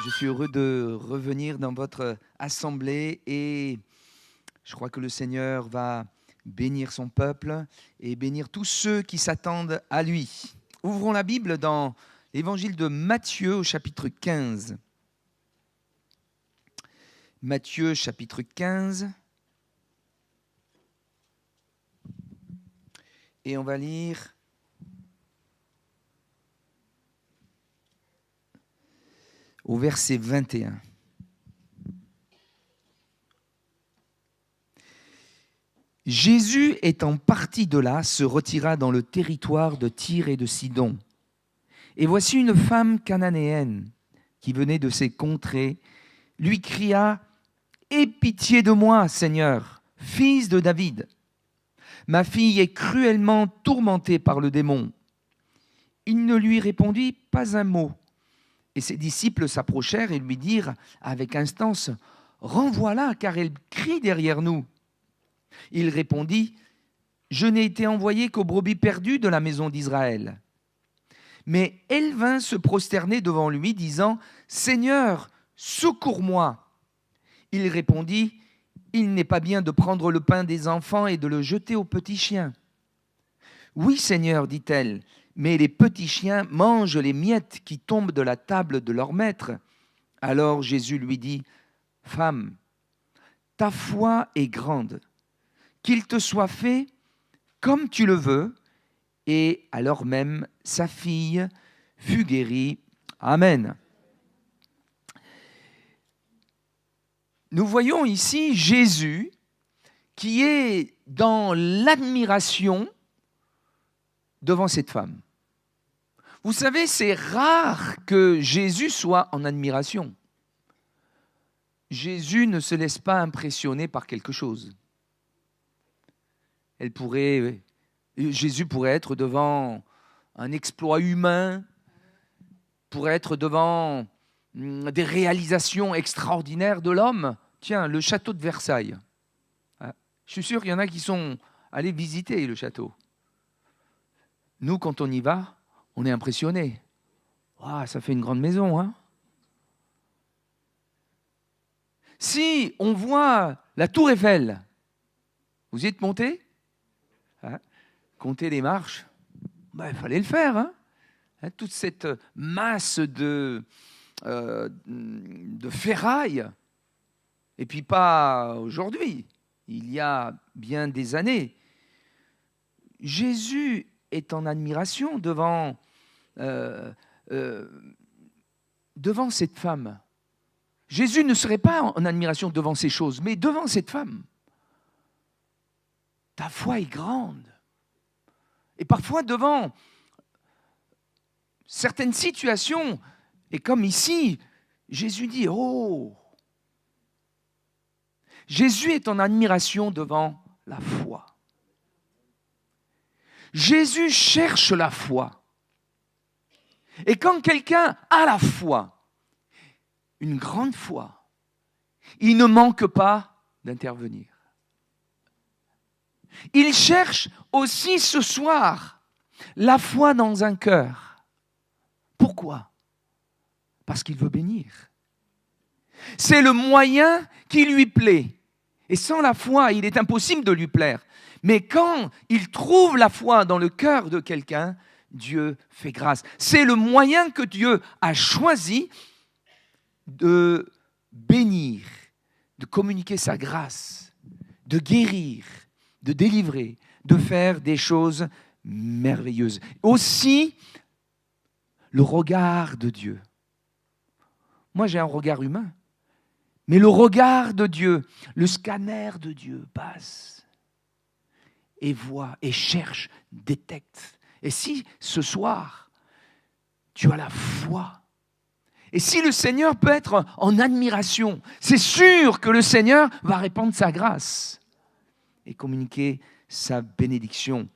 Je suis heureux de revenir dans votre assemblée et je crois que le Seigneur va bénir son peuple et bénir tous ceux qui s'attendent à lui. Ouvrons la Bible dans l'évangile de Matthieu au chapitre 15. Matthieu chapitre 15. Et on va lire au verset 21. Jésus étant parti de là, se retira dans le territoire de Tyr et de Sidon. Et voici une femme cananéenne qui venait de ces contrées, lui cria « Aie pitié de moi, Seigneur, fils de David. Ma fille est cruellement tourmentée par le démon. » Il ne lui répondit pas un mot. Et ses disciples s'approchèrent et lui dirent avec instance « Renvoie-la, car elle crie derrière nous. » Il répondit « Je n'ai été envoyé qu'aux brebis perdues de la maison d'Israël. » Mais elle vint se prosterner devant lui, disant « Seigneur, secours-moi. » Il répondit « Il n'est pas bien de prendre le pain des enfants et de le jeter aux petits chiens. » « Oui, Seigneur, dit-elle, mais les petits chiens mangent les miettes qui tombent de la table de leur maître. » Alors Jésus lui dit « Femme, ta foi est grande. Qu'il te soit fait comme tu le veux. » Et alors même, sa fille fut guérie. Amen. Nous voyons ici Jésus qui est dans l'admiration devant cette femme. Vous savez, c'est rare que Jésus soit en admiration. Jésus ne se laisse pas impressionner par quelque chose. Jésus pourrait être devant un exploit humain, pourrait être devant des réalisations extraordinaires de l'homme. Tiens, le château de Versailles. Je suis sûr qu'il y en a qui sont allés visiter le château. Nous, quand on y va, on est impressionné. Wow, ça fait une grande maison, hein? Si on voit la tour Eiffel, vous y êtes monté? Compter les marches, il fallait le faire. Hein? Toute cette masse de ferraille, et puis pas aujourd'hui, il y a bien des années. Jésus est en admiration devant cette femme. Jésus ne serait pas en admiration devant ces choses, mais devant cette femme. Ta foi est grande. Et parfois devant certaines situations, et comme ici, Jésus dit « Oh !» Jésus est en admiration devant la foi. Jésus cherche la foi. Et quand quelqu'un a la foi, une grande foi, il ne manque pas d'intervenir. Il cherche aussi ce soir la foi dans un cœur. Pourquoi ? Parce qu'il veut bénir. C'est le moyen qui lui plaît. Et sans la foi, il est impossible de lui plaire. Mais quand il trouve la foi dans le cœur de quelqu'un, Dieu fait grâce. C'est le moyen que Dieu a choisi de bénir, de communiquer sa grâce, de guérir, de délivrer, de faire des choses merveilleuses. Aussi, le regard de Dieu. Moi, j'ai un regard humain, mais le regard de Dieu, le scanner de Dieu passe et voit, et cherche, détecte. Et si ce soir, tu as la foi, et si le Seigneur peut être en admiration, c'est sûr que le Seigneur va répandre sa grâce et communiquer sa bénédiction.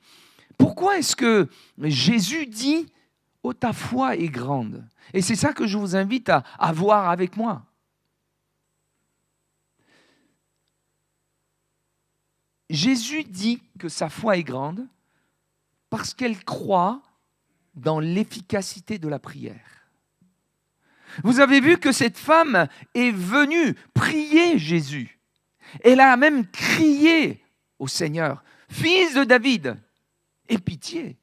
Pourquoi est-ce que Jésus dit « Oh, ta foi est grande » ? Et c'est ça que je vous invite à voir avec moi. Jésus dit que sa foi est grande parce qu'elle croit dans l'efficacité de la prière. Vous avez vu que cette femme est venue prier Jésus. Elle a même crié au Seigneur, « Fils de David, aie pitié !»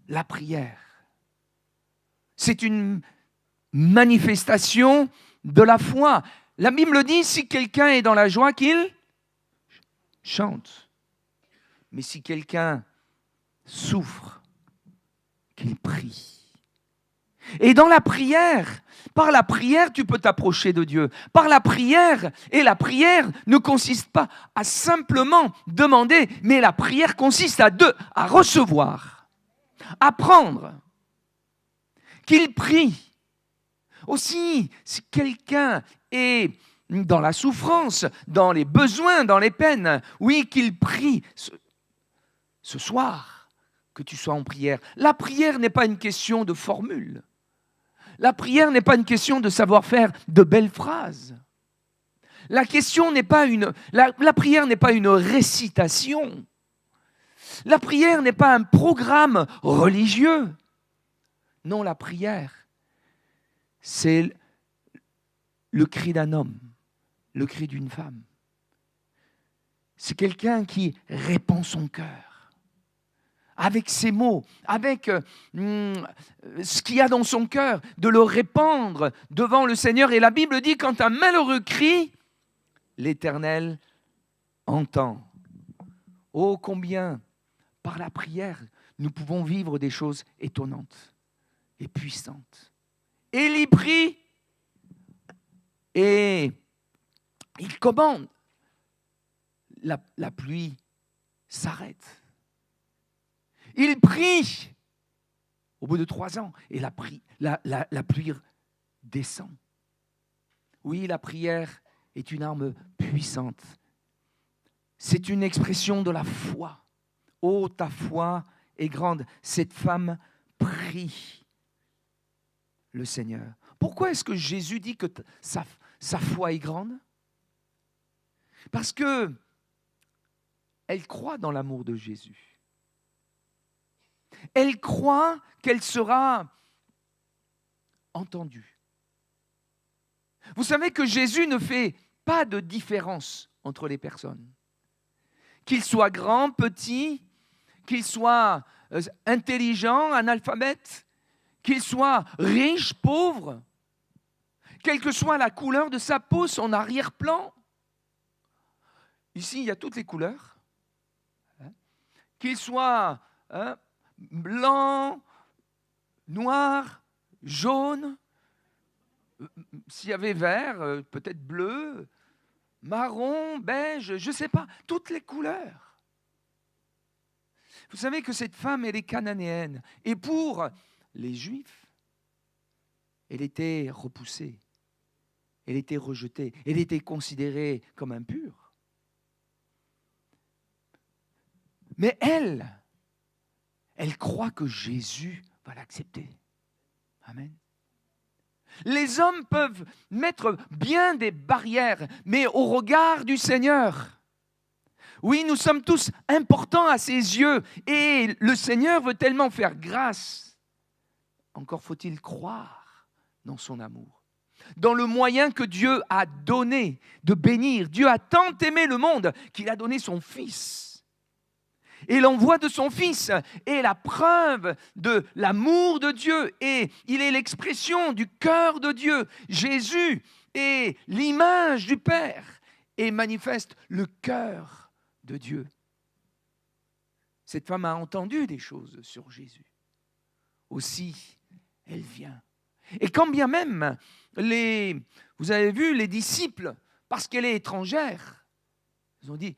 La prière, c'est une manifestation de la foi. La Bible dit, si quelqu'un est dans la joie, qu'il chante. Mais si quelqu'un souffre, qu'il prie. Et dans la prière, par la prière, tu peux t'approcher de Dieu. Par la prière, et la prière ne consiste pas à simplement demander, mais la prière consiste à recevoir, à prendre, qu'il prie. Aussi, si quelqu'un est dans la souffrance, dans les besoins, dans les peines, oui, qu'il prie ce soir, que tu sois en prière. La prière n'est pas une question de formule. La prière n'est pas une question de savoir faire de belles phrases. La prière n'est pas une récitation. La prière n'est pas un programme religieux. Non, la prière, c'est le cri d'un homme, le cri d'une femme. C'est quelqu'un qui répand son cœur. Avec ses mots, avec ce qu'il y a dans son cœur, de le répandre devant le Seigneur. Et la Bible dit, quand un malheureux crie, l'Éternel entend. Oh, combien, par la prière, nous pouvons vivre des choses étonnantes et puissantes. Élie prie et il commande. La pluie s'arrête. Il prie au bout de 3 ans et la pluie descend. Oui, la prière est une arme puissante. C'est une expression de la foi. Oh, ta foi est grande. Cette femme prie le Seigneur. Pourquoi est-ce que Jésus dit que sa foi est grande? Parce que elle croit dans l'amour de Jésus. Elle croit qu'elle sera entendue. Vous savez que Jésus ne fait pas de différence entre les personnes. Qu'il soit grand, petit, qu'il soit intelligent, analphabète, qu'il soit riche, pauvre, quelle que soit la couleur de sa peau, son arrière-plan. Ici, il y a toutes les couleurs. Qu'il soit blanc, noir, jaune, s'il y avait vert, peut-être bleu, marron, beige, je ne sais pas, toutes les couleurs. Vous savez que cette femme, elle est cananéenne. Et pour les Juifs, elle était repoussée, elle était rejetée, elle était considérée comme impure. Mais elle croit que Jésus va l'accepter. Amen. Les hommes peuvent mettre bien des barrières, mais au regard du Seigneur, oui, nous sommes tous importants à ses yeux et le Seigneur veut tellement faire grâce. Encore faut-il croire dans son amour, dans le moyen que Dieu a donné de bénir. Dieu a tant aimé le monde qu'il a donné son Fils. Et l'envoi de son Fils est la preuve de l'amour de Dieu et il est l'expression du cœur de Dieu. Jésus est l'image du Père et manifeste le cœur de Dieu. Cette femme a entendu des choses sur Jésus. Aussi, elle vient. Et quand bien même, vous avez vu, les disciples, parce qu'elle est étrangère, ils ont dit,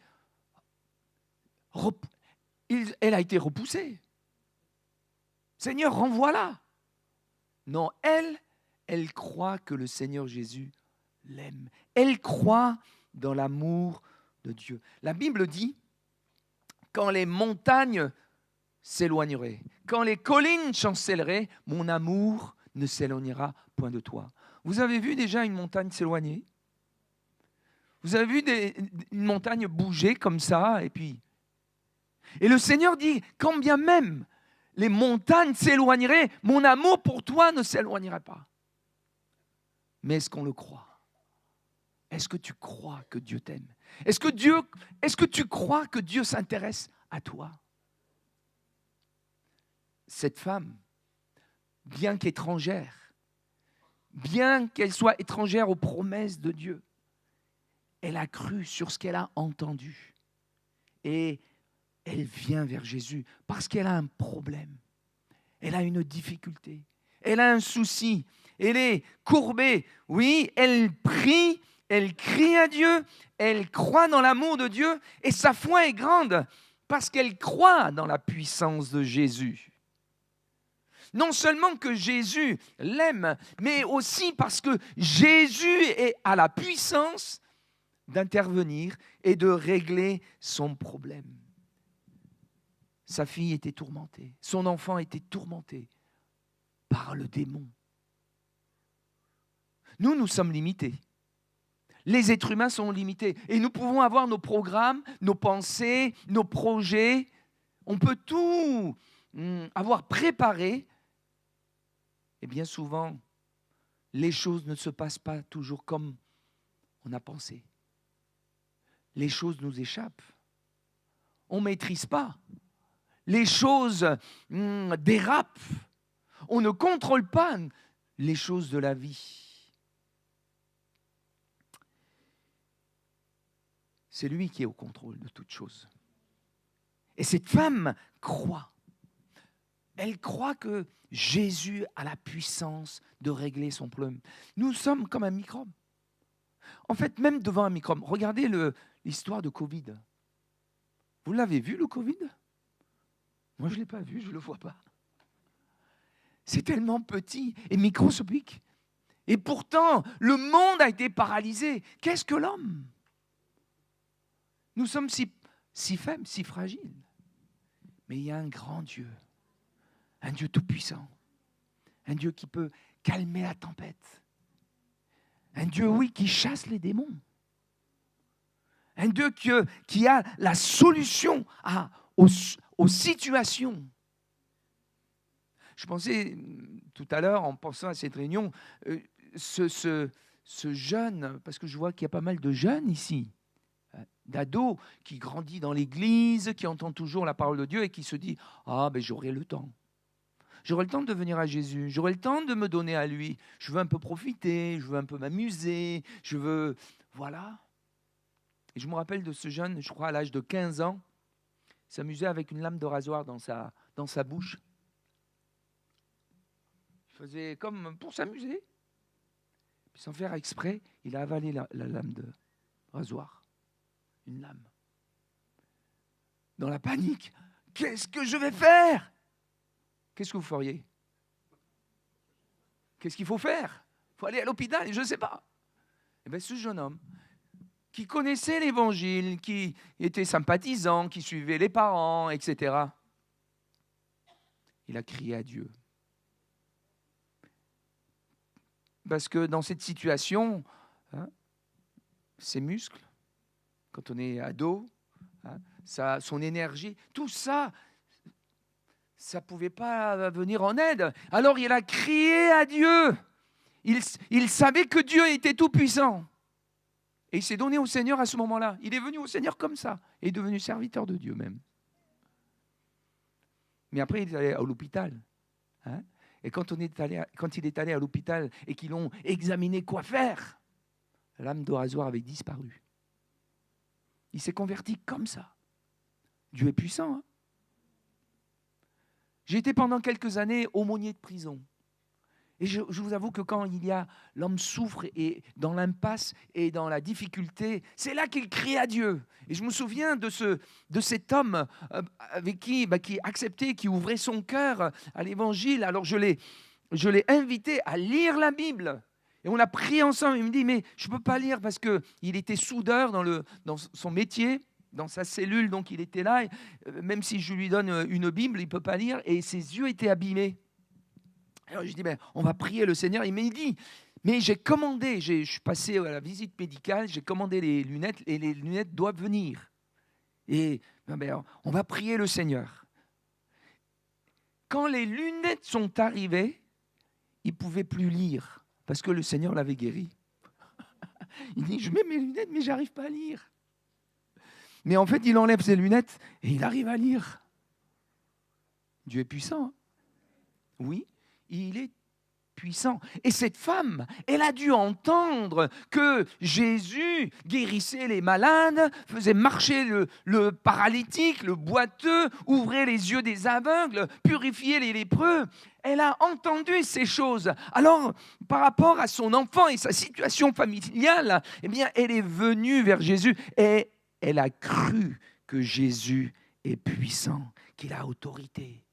elle a été repoussée. Seigneur, renvoie-la. Non, elle croit que le Seigneur Jésus l'aime. Elle croit dans l'amour de Dieu. La Bible dit, quand les montagnes s'éloigneraient, quand les collines chancelleraient, mon amour ne s'éloignera point de toi. Vous avez vu déjà une montagne s'éloigner? Vous avez vu une montagne bouger comme ça et le Seigneur dit, quand bien même les montagnes s'éloigneraient, mon amour pour toi ne s'éloignerait pas. Mais est-ce qu'on le croit? Est-ce que tu crois que Dieu t'aime? Est-ce que tu crois que Dieu s'intéresse à toi? Cette femme, bien qu'étrangère, bien qu'elle soit étrangère aux promesses de Dieu, elle a cru sur ce qu'elle a entendu. Et elle vient vers Jésus parce qu'elle a un problème. Elle a une difficulté. Elle a un souci. Elle est courbée. Oui, elle prie, elle crie à Dieu, elle croit dans l'amour de Dieu et sa foi est grande parce qu'elle croit dans la puissance de Jésus. Non seulement que Jésus l'aime, mais aussi parce que Jésus a la puissance d'intervenir et de régler son problème. Sa fille était tourmentée, son enfant était tourmenté par le démon. Nous sommes limités. Les êtres humains sont limités et nous pouvons avoir nos programmes, nos pensées, nos projets. On peut tout avoir préparé. Et bien souvent, les choses ne se passent pas toujours comme on a pensé. Les choses nous échappent. On ne maîtrise pas. Les choses dérapent. On ne contrôle pas les choses de la vie. C'est lui qui est au contrôle de toutes choses. Et cette femme croit. Elle croit que Jésus a la puissance de régler son problème. Nous sommes comme un microbe. En fait, même devant un microbe, regardez l'histoire de Covid. Vous l'avez vu, le Covid? Moi, je ne l'ai pas vu, je ne le vois pas. C'est tellement petit et microscopique. Et pourtant, le monde a été paralysé. Qu'est-ce que l'homme? Nous sommes si faibles, si fragiles. Mais il y a un grand Dieu, un Dieu tout-puissant, un Dieu qui peut calmer la tempête, un Dieu, oui, qui chasse les démons, un Dieu qui a la solution aux situations. Je pensais tout à l'heure, en pensant à cette réunion, ce jeune, parce que je vois qu'il y a pas mal de jeunes ici, d'ados qui grandit dans l'église, qui entend toujours la parole de Dieu et qui se dit « Ah, ben j'aurai le temps. J'aurai le temps de venir à Jésus. J'aurai le temps de me donner à lui. Je veux un peu profiter, je veux un peu m'amuser, je veux... » Voilà. Et je me rappelle de ce jeune, je crois à l'âge de 15 ans, s'amusait avec une lame de rasoir dans sa bouche. Il faisait comme pour s'amuser. Puis sans faire exprès, il a avalé la lame de rasoir. Une lame. Dans la panique, qu'est-ce que je vais faire? Qu'est-ce que vous feriez? Qu'est-ce qu'il faut faire? Il faut aller à l'hôpital, je ne sais pas. Et bien, ce jeune homme, qui connaissait l'évangile, qui était sympathisant, qui suivait les parents, etc., il a crié à Dieu. Parce que dans cette situation, ses muscles, quand on est ado, son énergie, tout ça, ça ne pouvait pas venir en aide. Alors il a crié à Dieu. Il savait que Dieu était tout-puissant. Et il s'est donné au Seigneur à ce moment-là. Il est venu au Seigneur comme ça. Et est devenu serviteur de Dieu même. Mais après, il est allé à l'hôpital. Et quand il est allé à l'hôpital et qu'ils l'ont examiné quoi faire, la lame de rasoir avait disparu. Il s'est converti comme ça. Dieu est puissant. J'ai été pendant quelques années aumônier de prison. Et je vous avoue que quand l'homme souffre et dans l'impasse et dans la difficulté, c'est là qu'il crie à Dieu. Et je me souviens de cet homme avec qui acceptait, qui ouvrait son cœur à l'évangile. Alors je l'ai invité à lire la Bible. Et on a prié ensemble. Il me dit, mais je ne peux pas lire parce qu'il était soudeur dans son métier, dans sa cellule, donc il était là. Même si je lui donne une Bible, il ne peut pas lire. Et ses yeux étaient abîmés. Alors je dis, on va prier le Seigneur. Il m'a dit, mais j'ai commandé, je suis passé à la visite médicale, j'ai commandé les lunettes et les lunettes doivent venir. Et on va prier le Seigneur. quand les lunettes sont arrivées, il ne pouvait plus lire parce que le Seigneur l'avait guéri. Il dit, je mets mes lunettes, mais je n'arrive pas à lire. Mais en fait, il enlève ses lunettes et il arrive à lire. Dieu est puissant. Hein? Oui, il est puissant. Et cette femme, elle a dû entendre que Jésus guérissait les malades, faisait marcher le paralytique, le boiteux, ouvrait les yeux des aveugles, purifiait les lépreux. Elle a entendu ces choses. Alors, par rapport à son enfant et sa situation familiale, eh bien, elle est venue vers Jésus et elle a cru que Jésus est puissant, qu'il a autorité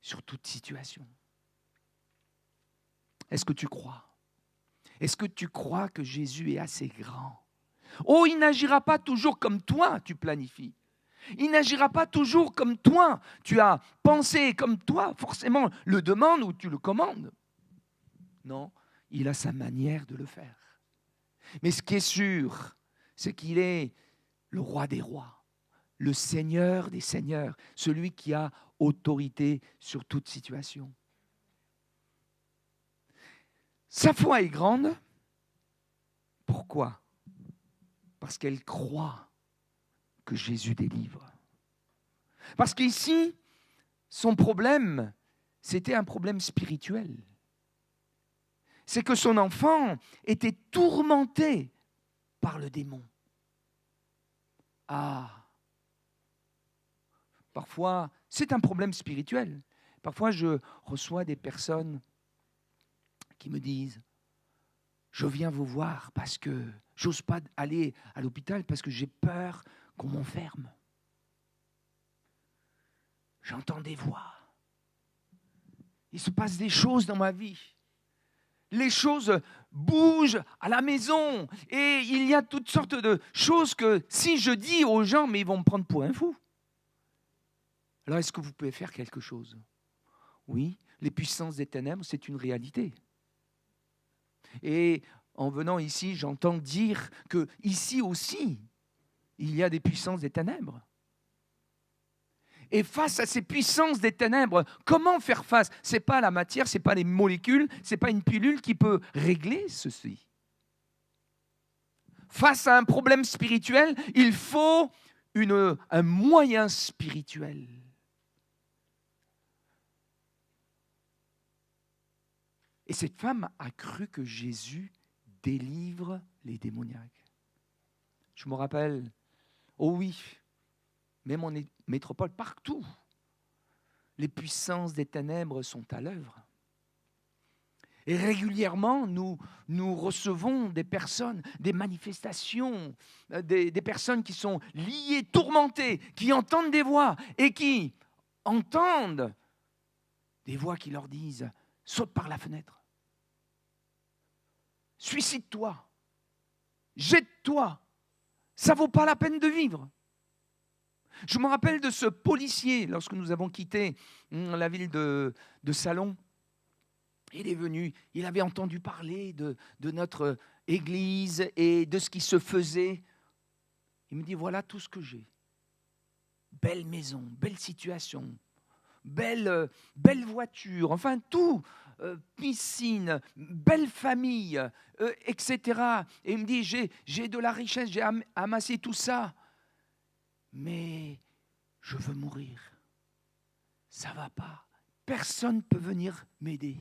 sur toute situation. Est-ce que tu crois? Est-ce que tu crois que Jésus est assez grand? Oh, il n'agira pas toujours comme toi, tu planifies. Il n'agira pas toujours comme toi, tu as pensé, comme toi, forcément, le demande ou tu le commandes. Non, il a sa manière de le faire. Mais ce qui est sûr, c'est qu'il est le roi des rois, le Seigneur des seigneurs, celui qui a autorité sur toute situation. Sa foi est grande. Pourquoi? Parce qu'elle croit que Jésus délivre. Parce qu'ici, son problème, c'était un problème spirituel. C'est que son enfant était tourmenté par le démon. Ah! Parfois, c'est un problème spirituel. Parfois, je reçois des personnes qui me disent « Je viens vous voir parce que j'ose pas aller à l'hôpital parce que j'ai peur qu'on m'enferme. J'entends des voix. Il se passe des choses dans ma vie. Les choses bougent à la maison et il y a toutes sortes de choses que si je dis aux gens, mais ils vont me prendre pour un fou. Alors, est-ce que vous pouvez faire quelque chose? Oui, les puissances des ténèbres, c'est une réalité. Et en venant ici, j'entends dire que ici aussi, il y a des puissances des ténèbres. Et face à ces puissances des ténèbres, comment faire face? Ce n'est pas la matière, ce n'est pas les molécules, ce n'est pas une pilule qui peut régler ceci. Face à un problème spirituel, il faut un moyen spirituel. Et cette femme a cru que Jésus délivre les démoniaques. Je me rappelle, oh oui, même en métropole, partout, les puissances des ténèbres sont à l'œuvre. Et régulièrement, nous recevons des personnes, des manifestations, des personnes qui sont liées, tourmentées, qui entendent des voix et qui entendent des voix qui leur disent « Saute par la fenêtre. Suicide-toi. Jette-toi. Ça ne vaut pas la peine de vivre. » Je me rappelle de ce policier, lorsque nous avons quitté la ville de Salon. Il est venu, il avait entendu parler de notre église et de ce qui se faisait. Il me dit, voilà tout ce que j'ai. Belle maison, belle situation, belle voiture, enfin tout, piscine, belle famille, etc. Et il me dit, j'ai de la richesse, j'ai amassé tout ça. Mais je veux mourir. Ça ne va pas. Personne ne peut venir m'aider.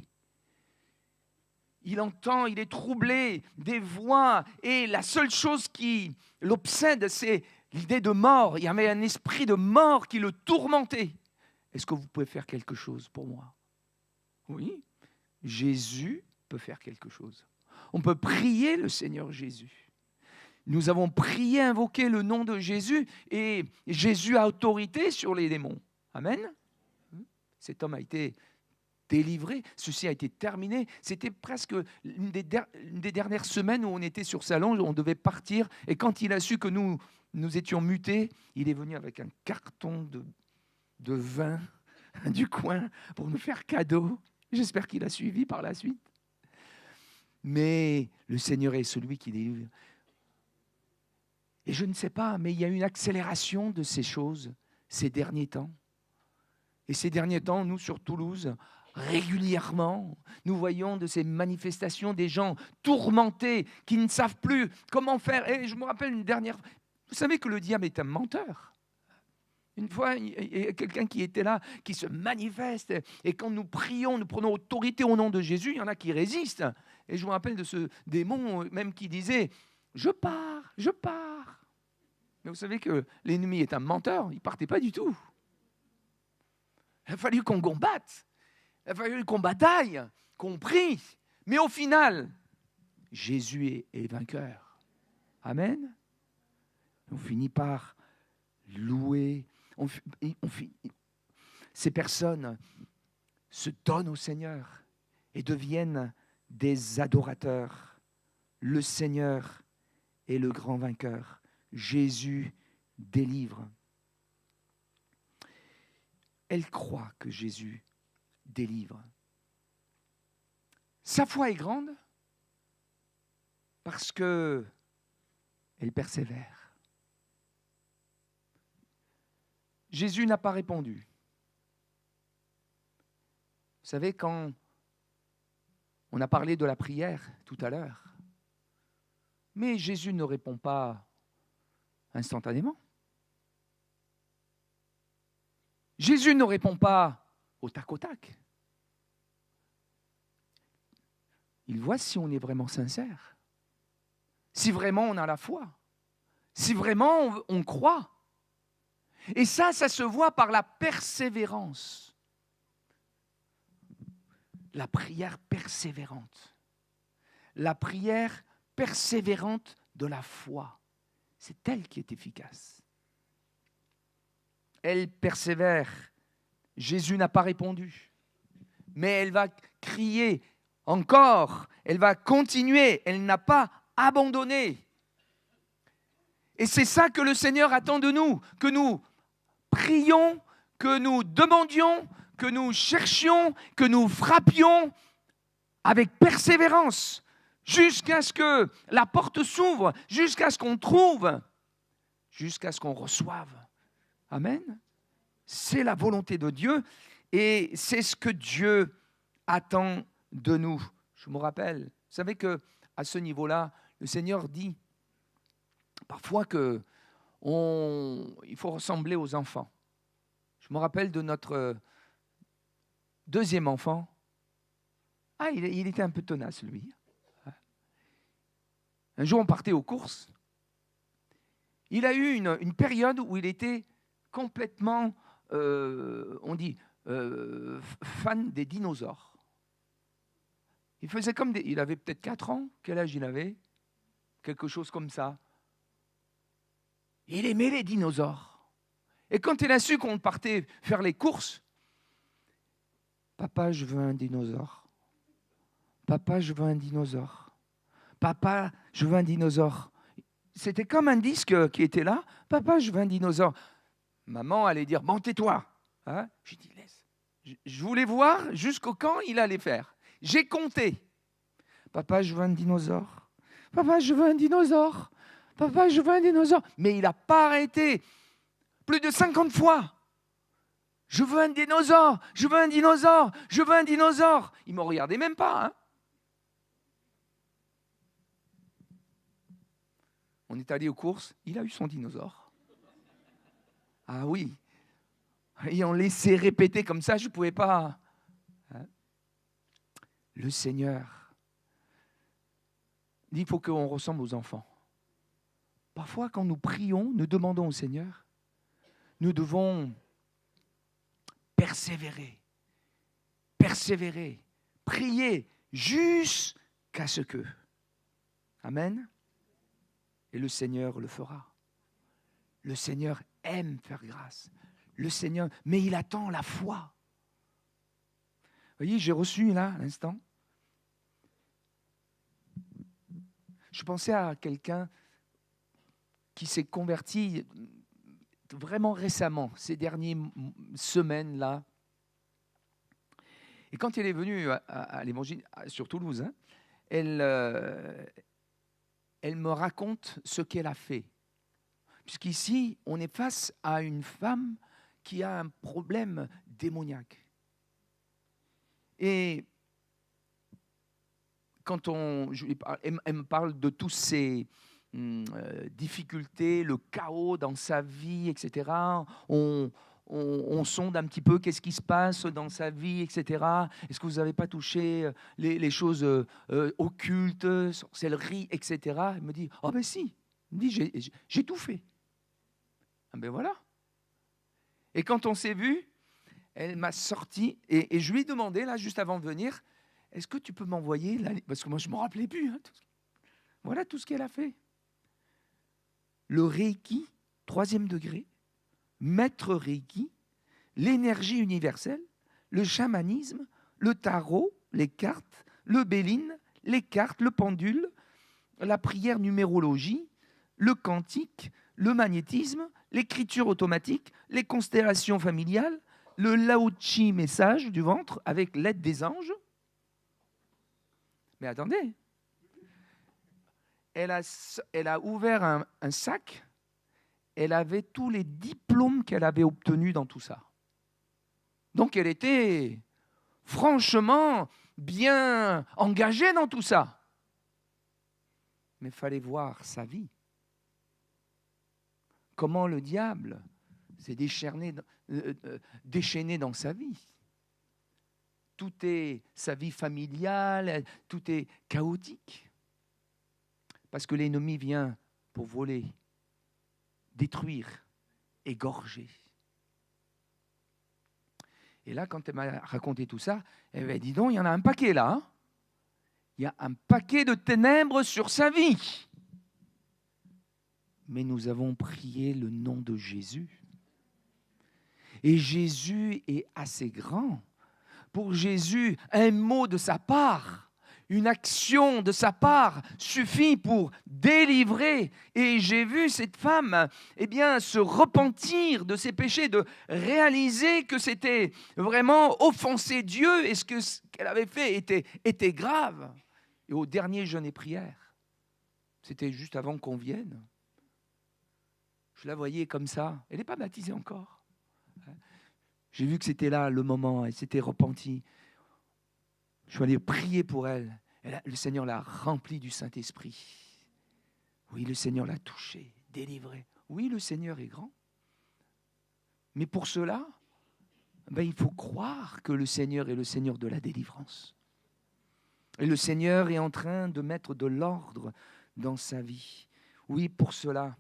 Il entend, il est troublé des voix et la seule chose qui l'obsède, c'est l'idée de mort. Il y avait un esprit de mort qui le tourmentait. Est-ce que vous pouvez faire quelque chose pour moi? Oui, Jésus peut faire quelque chose. On peut prier le Seigneur Jésus. Nous avons prié, invoqué le nom de Jésus et Jésus a autorité sur les démons. Amen. Cet homme a été délivré, ceci a été terminé. C'était presque une des dernières semaines où on était sur Salon, on devait partir. Et quand il a su que nous étions mutés, il est venu avec un carton de vin du coin pour nous faire cadeau. J'espère qu'il a suivi par la suite. Mais le Seigneur est celui qui délivre. Et je ne sais pas, mais il y a une accélération de ces choses ces derniers temps. Et ces derniers temps, nous, sur Toulouse, régulièrement, nous voyons de ces manifestations des gens tourmentés qui ne savent plus comment faire. Et je me rappelle une dernière... Vous savez que le diable est un menteur. Une fois, il y a quelqu'un qui était là, qui se manifeste. Et quand nous prions, nous prenons autorité au nom de Jésus, il y en a qui résistent. Et je me rappelle de ce démon même qui disait « Je pars, je pars ». Mais vous savez que l'ennemi est un menteur, il ne partait pas du tout. Il a fallu qu'on combatte, il a fallu qu'on bataille, qu'on prie. Mais au final, Jésus est vainqueur. Amen. On finit par louer. Ces personnes se donnent au Seigneur et deviennent des adorateurs. Le Seigneur est le grand vainqueur. Jésus délivre. Elle croit que Jésus délivre. Sa foi est grande parce que elle persévère. Jésus n'a pas répondu. Vous savez, quand on a parlé de la prière tout à l'heure, mais Jésus ne répond pas instantanément. Jésus ne répond pas au tac au tac. Il voit si on est vraiment sincère, si vraiment on a la foi, si vraiment on croit. Et ça se voit par la persévérance. La prière persévérante. La prière persévérante de la foi. C'est elle qui est efficace. Elle persévère. Jésus n'a pas répondu. Mais elle va crier encore. Elle va continuer. Elle n'a pas abandonné. Et c'est ça que le Seigneur attend de nous. Que nous prions, que nous demandions, que nous cherchions, que nous frappions avec persévérance jusqu'à ce que la porte s'ouvre, jusqu'à ce qu'on trouve, jusqu'à ce qu'on reçoive. Amen. C'est la volonté de Dieu et c'est ce que Dieu attend de nous. Je me rappelle, vous savez qu'à ce niveau-là, le Seigneur dit parfois qu'il faut ressembler aux enfants. Je me rappelle de notre deuxième enfant. Ah, il était un peu tenace, lui. Un jour, on partait aux courses. Il a eu une période où il était complètement, fan des dinosaures. Il faisait comme il avait peut-être 4 ans. Quel âge il avait? Quelque chose comme ça. Il aimait les dinosaures. Et quand il a su qu'on partait faire les courses, papa, je veux un dinosaure. Papa, je veux un dinosaure. Papa, je veux un dinosaure. C'était comme un disque qui était là. Papa, je veux un dinosaure. Maman allait dire, bon, tais-toi. Hein? J'ai dit, laisse. Je voulais voir jusqu'au quand il allait faire. J'ai compté. Papa, je veux un dinosaure. Papa, je veux un dinosaure. Papa, je veux un dinosaure. Mais il n'a pas arrêté. Plus de 50 fois. Je veux un dinosaure. Je veux un dinosaure. Je veux un dinosaure. Il ne me regardait même pas. Hein? On est allé aux courses. Il a eu son dinosaure. Ah oui. Et on laissait répéter comme ça. Je ne pouvais pas. Hein? Le Seigneur dit qu'il faut qu'on ressemble aux enfants. Parfois, quand nous prions, nous demandons au Seigneur, nous devons persévérer, prier jusqu'à ce que. Amen. Et le Seigneur le fera. Le Seigneur aime faire grâce. Le Seigneur, mais il attend la foi. Vous voyez, j'ai reçu là, à l'instant. Je pensais à quelqu'un qui s'est converti vraiment récemment, ces dernières semaines-là. Et quand elle est venue à l'évangile sur Toulouse, hein, elle me raconte ce qu'elle a fait. Puisqu'ici, on est face à une femme qui a un problème démoniaque. Et quand elle me parle de tous ces difficultés, le chaos dans sa vie, etc. On sonde un petit peu qu'est-ce qui se passe dans sa vie, etc. Est-ce que vous n'avez pas touché les choses occultes, sorcellerie, etc. Elle me dit, oh ben si, elle me dit, j'ai tout fait. Ah ben voilà. Et quand on s'est vu, elle m'a sorti, et je lui ai demandé, là, juste avant de venir, est-ce que tu peux m'envoyer, parce que moi je ne me rappelais plus, hein, voilà tout ce qu'elle a fait. Le Reiki, 3e degré, maître Reiki, l'énergie universelle, le chamanisme, le tarot, les cartes, le béline, les cartes, le pendule, la prière numérologie, le quantique, le magnétisme, l'écriture automatique, les constellations familiales, le Lao Chi message du ventre avec l'aide des anges. Mais attendez, elle a ouvert un sac, elle avait tous les diplômes qu'elle avait obtenus dans tout ça. Donc elle était franchement bien engagée dans tout ça. Mais il fallait voir sa vie. Comment le diable s'est déchaîné dans sa vie. Tout est sa vie familiale, tout est chaotique. Parce que l'ennemi vient pour voler, détruire, égorger. Et là, quand elle m'a raconté tout ça, elle m'a dit, dis donc, il y en a un paquet là. Hein, il y a un paquet de ténèbres sur sa vie. Mais nous avons prié le nom de Jésus. Et Jésus est assez grand. Pour Jésus, un mot de sa part, une action de sa part suffit pour délivrer. Et j'ai vu cette femme se repentir de ses péchés, de réaliser que c'était vraiment offenser Dieu et ce qu'elle avait fait était grave. Et au dernier jeûne et prière, c'était juste avant qu'on vienne, je la voyais comme ça. Elle n'est pas baptisée encore. J'ai vu que c'était là le moment, elle s'était repentie. Je suis allé prier pour elle. Le Seigneur l'a remplie du Saint-Esprit. Oui, le Seigneur l'a touchée, délivrée. Oui, le Seigneur est grand. Mais pour cela, il faut croire que le Seigneur est le Seigneur de la délivrance. Et le Seigneur est en train de mettre de l'ordre dans sa vie. Oui, pour cela,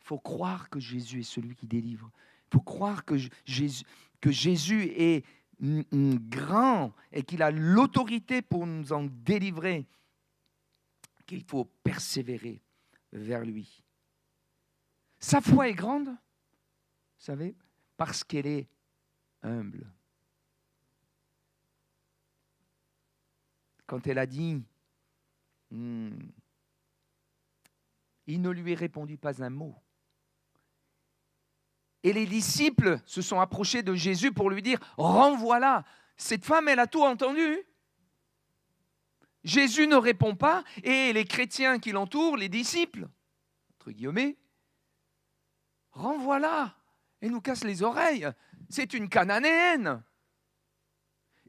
il faut croire que Jésus est celui qui délivre. Il faut croire que Jésus est grand et qu'il a l'autorité pour nous en délivrer, qu'il faut persévérer vers lui. Sa foi est grande, vous savez, parce qu'elle est humble. Quand elle a dit, il ne lui répondit pas un mot. Et les disciples se sont approchés de Jésus pour lui dire, renvoie-la. Cette femme, elle a tout entendu. Jésus ne répond pas et les chrétiens qui l'entourent, les disciples, entre guillemets, renvoie-la. Elle nous casse les oreilles. C'est une Cananéenne.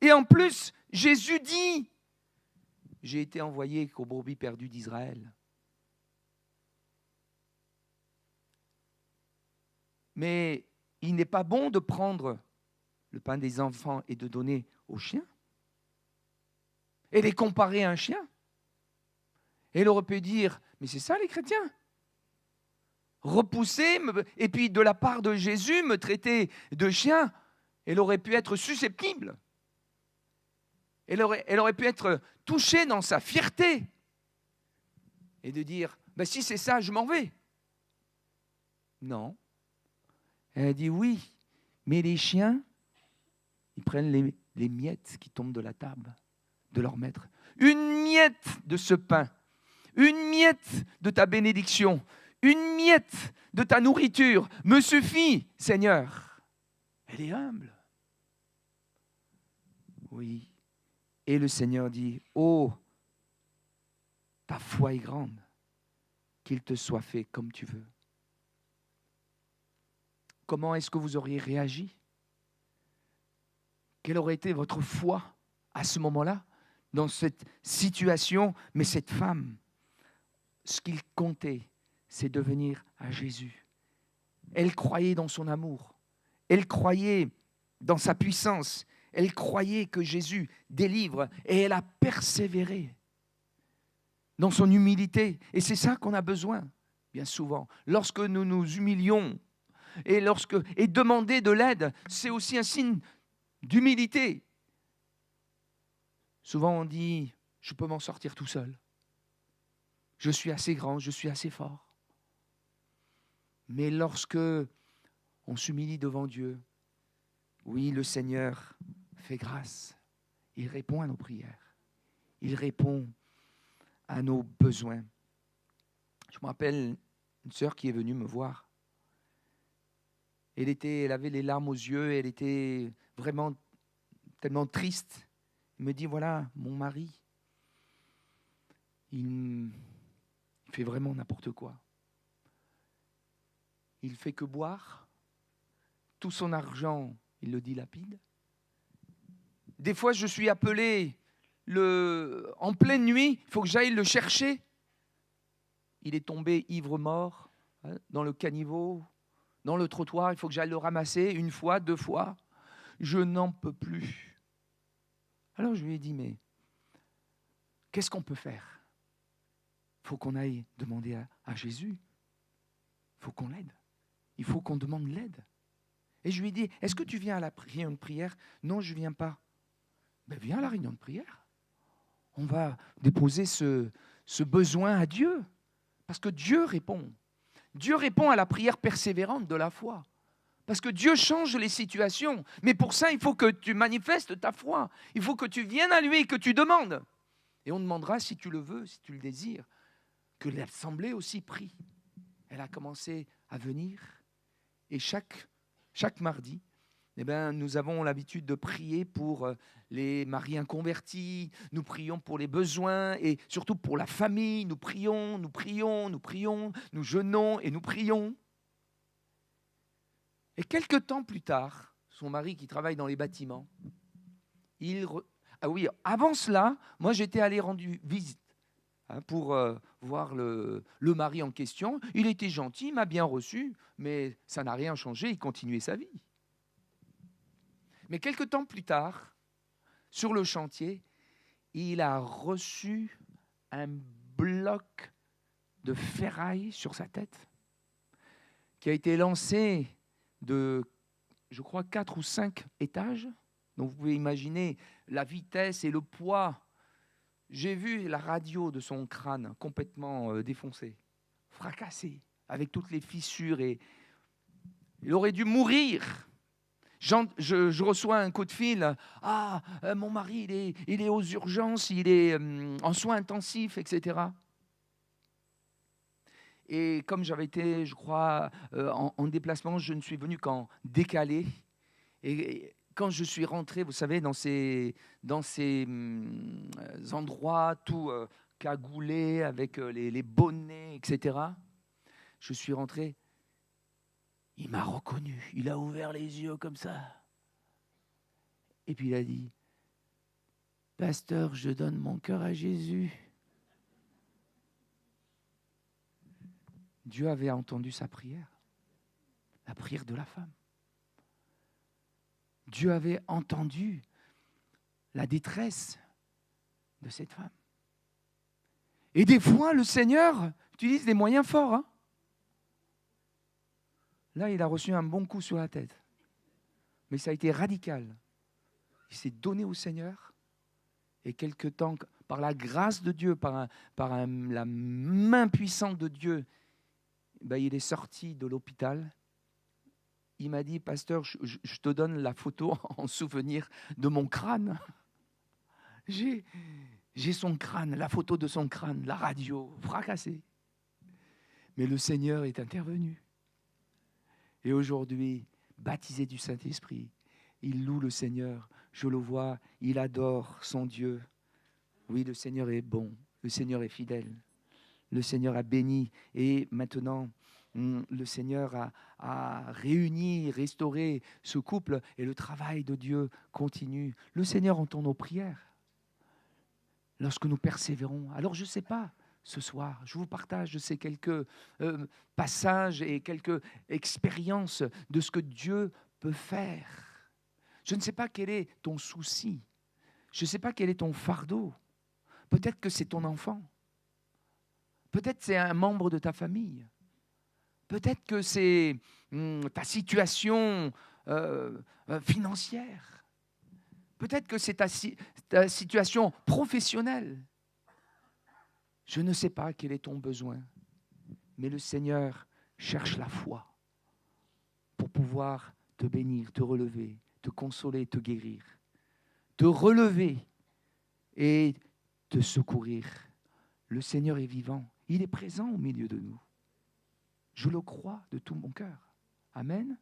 Et en plus, Jésus dit, j'ai été envoyé qu'aux brebis perdues d'Israël. Mais il n'est pas bon de prendre le pain des enfants et de donner aux chiens et les comparer à un chien. Et elle aurait pu dire, mais c'est ça les chrétiens. Repousser, et puis de la part de Jésus, me traiter de chien, elle aurait pu être susceptible. Elle aurait pu être touchée dans sa fierté et de dire, si c'est ça, je m'en vais. Non. Elle a dit oui, mais les chiens, ils prennent les miettes qui tombent de la table de leur maître. Une miette de ce pain, une miette de ta bénédiction, une miette de ta nourriture me suffit, Seigneur. Elle est humble. Oui. Et le Seigneur dit, oh, ta foi est grande, qu'il te soit fait comme tu veux. Comment est-ce que vous auriez réagi Quelle aurait été votre foi à ce moment-là, dans cette situation? Mais cette femme, ce qu'il comptait, c'est de venir à Jésus. Elle croyait dans son amour. Elle croyait dans sa puissance. Elle croyait que Jésus délivre et elle a persévéré dans son humilité. Et c'est ça qu'on a besoin, bien souvent. Lorsque nous nous humilions et demander de l'aide, c'est aussi un signe d'humilité. Souvent on dit, je peux m'en sortir tout seul. Je suis assez grand, je suis assez fort. Mais lorsque on s'humilie devant Dieu, oui, le Seigneur fait grâce. Il répond à nos prières. Il répond à nos besoins. Je me rappelle une sœur qui est venue me voir. Elle avait les larmes aux yeux, elle était vraiment tellement triste. Elle me dit, voilà, mon mari, il fait vraiment n'importe quoi. Il fait que boire. Tout son argent, il le dilapide. Des fois, je suis appelé en pleine nuit, il faut que j'aille le chercher. Il est tombé ivre-mort dans le caniveau, dans le trottoir. Il faut que j'aille le ramasser une fois, 2 fois. Je n'en peux plus. Alors je lui ai dit, mais qu'est-ce qu'on peut faire? Il faut qu'on aille demander à Jésus. Il faut qu'on l'aide. Il faut qu'on demande l'aide. Et je lui ai dit, est-ce que tu viens à la réunion de prière? Non, je ne viens pas. Ben, viens à la réunion de prière. On va déposer ce besoin à Dieu. Parce que Dieu répond. Dieu répond à la prière persévérante de la foi. Parce que Dieu change les situations. Mais pour ça, il faut que tu manifestes ta foi. Il faut que tu viennes à lui et que tu demandes. Et on demandera, si tu le veux, si tu le désires, que l'assemblée aussi prie. Elle a commencé à venir. Et chaque mardi, nous avons l'habitude de prier pour les maris inconvertis, nous prions pour les besoins et surtout pour la famille. Nous prions, nous jeûnons et nous prions. Et quelque temps plus tard, son mari qui travaille dans les bâtiments, avant cela, moi j'étais allé rendre visite pour voir le mari en question. Il était gentil, il m'a bien reçu, mais ça n'a rien changé, il continuait sa vie. Mais quelque temps plus tard, sur le chantier, il a reçu un bloc de ferraille sur sa tête qui a été lancé de, je crois, 4 ou 5 étages. Donc vous pouvez imaginer la vitesse et le poids. J'ai vu la radio de son crâne complètement défoncée, fracassée, avec toutes les fissures. Et il aurait dû mourir. Je reçois un coup de fil. Mon mari, il est aux urgences, il est en soins intensifs, etc. Et comme j'avais été, je crois, en déplacement, je ne suis venu qu'en décalé. Et quand je suis rentré, vous savez, dans ces endroits tout cagoulés, avec les bonnets, etc., je suis rentré. Il m'a reconnu, il a ouvert les yeux comme ça. Et puis il a dit, « Pasteur, je donne mon cœur à Jésus. » Dieu avait entendu sa prière, la prière de la femme. Dieu avait entendu la détresse de cette femme. Et des fois, le Seigneur utilise des moyens forts. Hein. Là, il a reçu un bon coup sur la tête. Mais ça a été radical. Il s'est donné au Seigneur. Et quelque temps, par la grâce de Dieu, par la main puissante de Dieu, il est sorti de l'hôpital. Il m'a dit, pasteur, je te donne la photo en souvenir de mon crâne. J'ai son crâne, la photo de son crâne, la radio, fracassée. Mais le Seigneur est intervenu. Et aujourd'hui, baptisé du Saint-Esprit, il loue le Seigneur. Je le vois, il adore son Dieu. Oui, le Seigneur est bon, le Seigneur est fidèle. Le Seigneur a béni. Et maintenant, le Seigneur a réuni, restauré ce couple et le travail de Dieu continue. Le Seigneur entend nos prières lorsque nous persévérons. Alors je ne sais pas, ce soir, je vous partage ces quelques passages et quelques expériences de ce que Dieu peut faire. Je ne sais pas quel est ton souci. Je ne sais pas quel est ton fardeau. Peut-être que c'est ton enfant. Peut-être que c'est un membre de ta famille. Peut-être que c'est ta situation financière. Peut-être que c'est ta situation professionnelle. Je ne sais pas quel est ton besoin, mais le Seigneur cherche la foi pour pouvoir te bénir, te relever, te consoler, te guérir, te relever et te secourir. Le Seigneur est vivant, il est présent au milieu de nous. Je le crois de tout mon cœur. Amen.